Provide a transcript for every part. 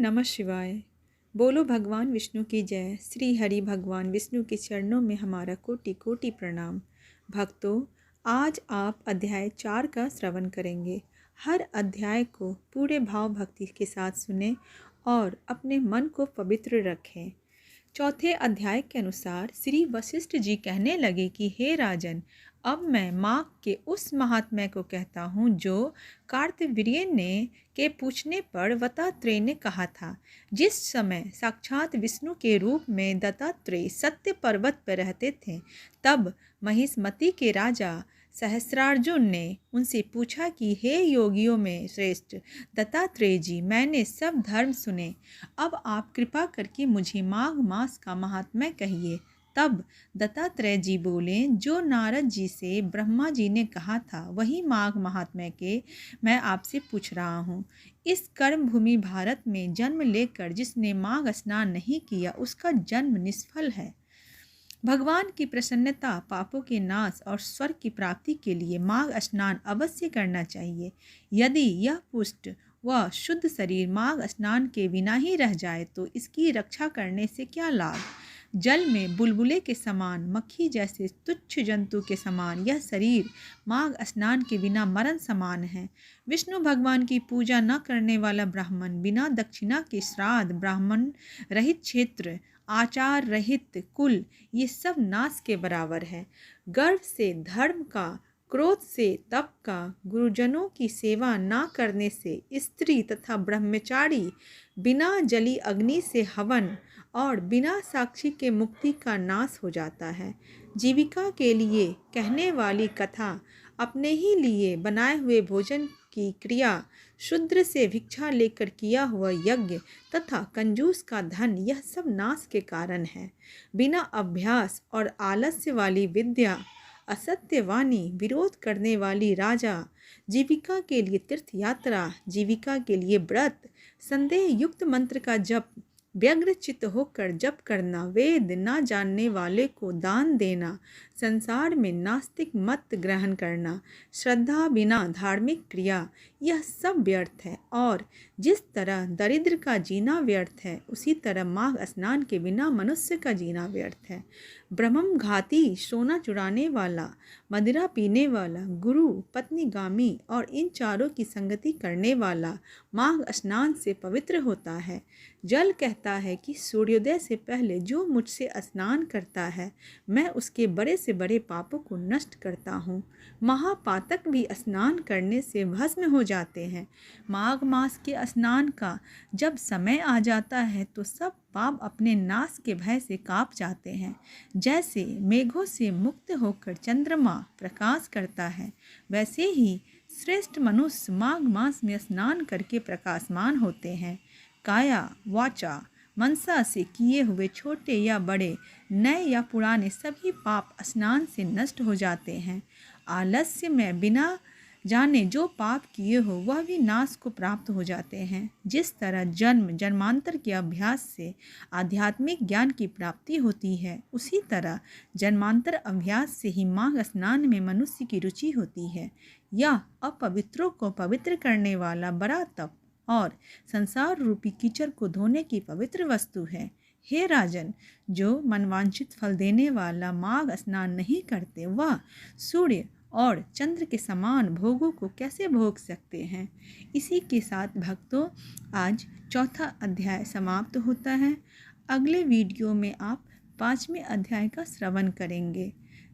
नमः शिवाय। बोलो भगवान विष्णु की जय। श्री हरि भगवान विष्णु के चरणों में हमारा कोटि कोटि प्रणाम। भक्तों, आज आप अध्याय 4 का श्रवण करेंगे। हर अध्याय को पूरे भाव भक्ति के साथ सुनें और अपने मन को पवित्र रखें। चौथे अध्याय के अनुसार श्री वशिष्ठ जी कहने लगे कि हे राजन, अब मैं माँ के उस महात्म्य को कहता हूँ जो कार्तवीर्य ने के पूछने पर दत्तात्रेय ने कहा था। जिस समय साक्षात विष्णु के रूप में दत्तात्रेय सत्य पर्वत पर रहते थे, तब महिष्मति के राजा सहस्रार्जुन ने उनसे पूछा कि हे योगियों में श्रेष्ठ दत्तात्रेय जी, मैंने सब धर्म सुने, अब आप कृपा करके मुझे माघ मास का महात्म्य कहिए। तब दत्तात्रेय जी बोले, जो नारद जी से ब्रह्मा जी ने कहा था वही माघ महात्म्य के मैं आपसे पूछ रहा हूँ। इस कर्म भूमि भारत में जन्म लेकर जिसने माघ स्नान नहीं किया, उसका जन्म निष्फल है। भगवान की प्रसन्नता, पापों के नाश और स्वर्ग की प्राप्ति के लिए माघ स्नान अवश्य करना चाहिए। यदि यह पुष्ट व शुद्ध शरीर माघ स्नान के बिना ही रह जाए तो इसकी रक्षा करने से क्या लाभ। जल में बुलबुले के समान, मक्खी जैसे तुच्छ जंतु के समान यह शरीर माघ स्नान के बिना मरण समान है। विष्णु भगवान की पूजा न करने वाला ब्राह्मण, बिना दक्षिणा के श्राद्ध, ब्राह्मण रहित क्षेत्र, आचार रहित कुल, ये सब नाश के बराबर है। गर्व से धर्म का, क्रोध से तप का, गुरुजनों की सेवा न करने से स्त्री तथा ब्रह्मचारी, बिना जली अग्नि से हवन और बिना साक्षी के मुक्ति का नाश हो जाता है। जीविका के लिए कहने वाली कथा, अपने ही लिए बनाए हुए भोजन की क्रिया, शूद्र से भिक्षा लेकर किया हुआ यज्ञ तथा कंजूस का धन, यह सब नाश के कारण है। बिना अभ्यास और आलस्य वाली विद्या, असत्यवाणी, विरोध करने वाली राजा, जीविका के लिए तीर्थ यात्रा, जीविका के लिए व्रत, संदेह युक्त मंत्र का जप, व्यग्र चित्त होकर जप करना, वेद न जानने वाले को दान देना, संसार में नास्तिक मत ग्रहण करना, श्रद्धा बिना धार्मिक क्रिया, यह सब व्यर्थ है। और जिस तरह दरिद्र का जीना व्यर्थ है, उसी तरह माघ स्नान के बिना मनुष्य का जीना व्यर्थ है। ब्रह्मघाती, सोना चुराने वाला, मदिरा पीने वाला, गुरु पत्नीगामी और इन चारों की संगति करने वाला माघ स्नान से पवित्र होता है। जल कहता है कि सूर्योदय से पहले जो मुझसे स्नान करता है, मैं उसके बड़े से बड़े पापों को नष्ट करता हूँ। महापातक भी स्नान करने से भस्म हो जाते हैं। माघ मास के स्नान का जब समय आ जाता है तो सब पाप अपने नाश के भय से काँप जाते हैं। जैसे मेघों से मुक्त होकर चंद्रमा प्रकाश करता है, वैसे ही श्रेष्ठ मनुष्य माघ मास में स्नान करके प्रकाशमान होते हैं। काया, वाचा, मनसा से किए हुए छोटे या बड़े, नए या पुराने सभी पाप स्नान से नष्ट हो जाते हैं। आलस्य में बिना जाने जो पाप किए हो वह भी नाश को प्राप्त हो जाते हैं। जिस तरह जन्म जन्मांतर के अभ्यास से आध्यात्मिक ज्ञान की प्राप्ति होती है, उसी तरह जन्मांतर अभ्यास से ही माघ स्नान में मनुष्य की रुचि होती है। यह अपवित्रों को पवित्र करने वाला बड़ा तप और संसार रूपी कीचड़ को धोने की पवित्र वस्तु है। हे राजन, जो मनवांछित फल देने वाला माघ स्नान नहीं करते, वह सूर्य और चंद्र के समान भोगों को कैसे भोग सकते हैं। इसी के साथ भक्तों, आज चौथा अध्याय समाप्त होता है। अगले वीडियो में आप 5वें अध्याय का श्रवण करेंगे।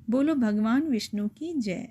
बोलो भगवान विष्णु की जय।